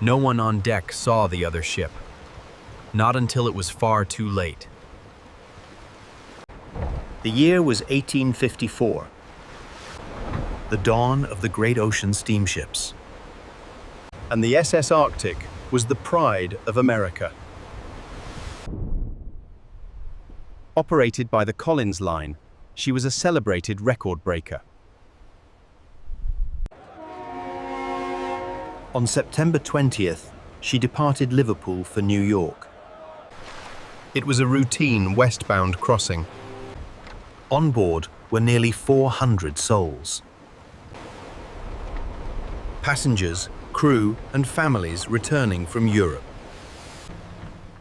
No one on deck saw the other ship, not until it was far too late. The year was 1854, the dawn of the great ocean steamships. And the SS Arctic was the pride of America. Operated by the Collins Line, she was a celebrated record breaker. On September 20th, she departed Liverpool for New York. It was a routine westbound crossing. On board were nearly 400 souls. Passengers, crew, and families returning from Europe.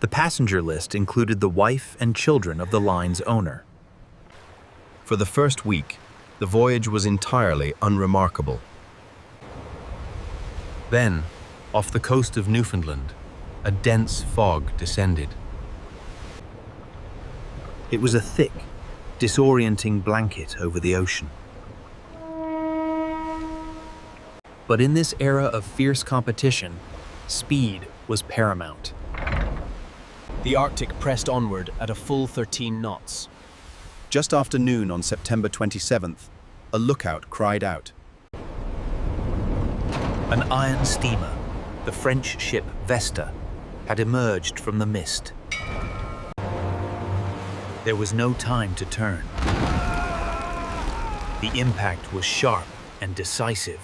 The passenger list included the wife and children of the line's owner. For the first week, the voyage was entirely unremarkable. Then, off the coast of Newfoundland, a dense fog descended. It was a thick, disorienting blanket over the ocean. But in this era of fierce competition, speed was paramount. The Arctic pressed onward at a full 13 knots. Just after noon on September 27th, a lookout cried out. An iron steamer, the French ship Vesta, had emerged from the mist. There was no time to turn. The impact was sharp and decisive.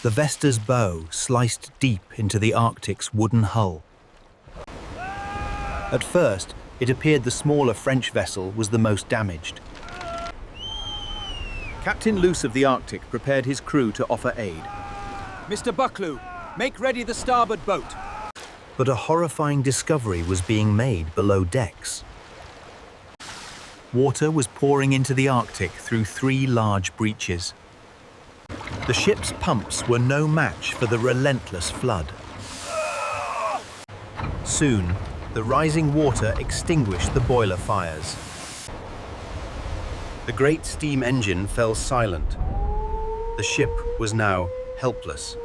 The Vesta's bow sliced deep into the Arctic's wooden hull. At first, it appeared the smaller French vessel was the most damaged. Captain Luce of the Arctic prepared his crew to offer aid. Mr. Bucklew, make ready the starboard boat. But a horrifying discovery was being made below decks. Water was pouring into the Arctic through 3 large breaches. The ship's pumps were no match for the relentless flood. Soon, the rising water extinguished the boiler fires. The great steam engine fell silent. The ship was now helpless.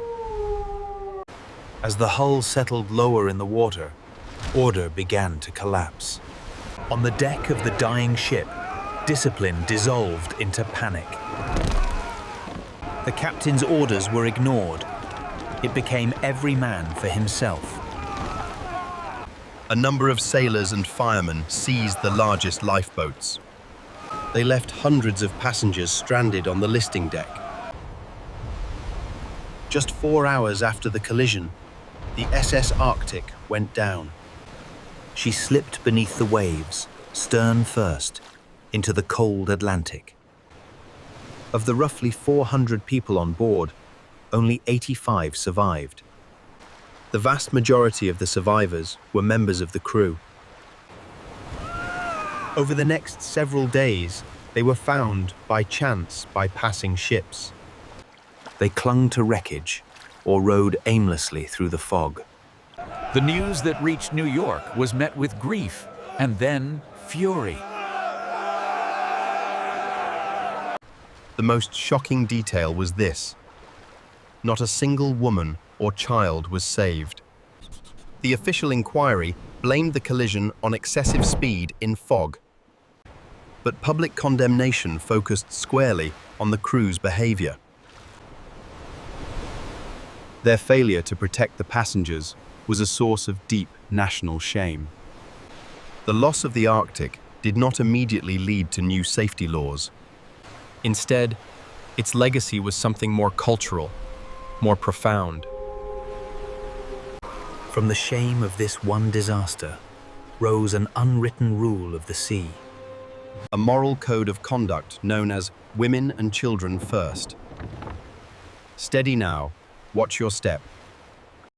As the hull settled lower in the water, order began to collapse. On the deck of the dying ship, discipline dissolved into panic. The captain's orders were ignored. It became every man for himself. A number of sailors and firemen seized the largest lifeboats. They left hundreds of passengers stranded on the listing deck. Just 4 hours after the collision, the SS Arctic went down. She slipped beneath the waves, stern first, into the cold Atlantic. Of the roughly 400 people on board, only 85 survived. The vast majority of the survivors were members of the crew. Over the next several days, they were found by chance by passing ships. They clung to wreckage or rode aimlessly through the fog. The news that reached New York was met with grief and then fury. The most shocking detail was this: not a single woman or child was saved. The official inquiry blamed the collision on excessive speed in fog. But public condemnation focused squarely on the crew's behavior. Their failure to protect the passengers was a source of deep national shame. The loss of the Arctic did not immediately lead to new safety laws. Instead, its legacy was something more cultural, more profound. From the shame of this one disaster rose an unwritten rule of the sea. A moral code of conduct known as women and children first. Steady now, watch your step.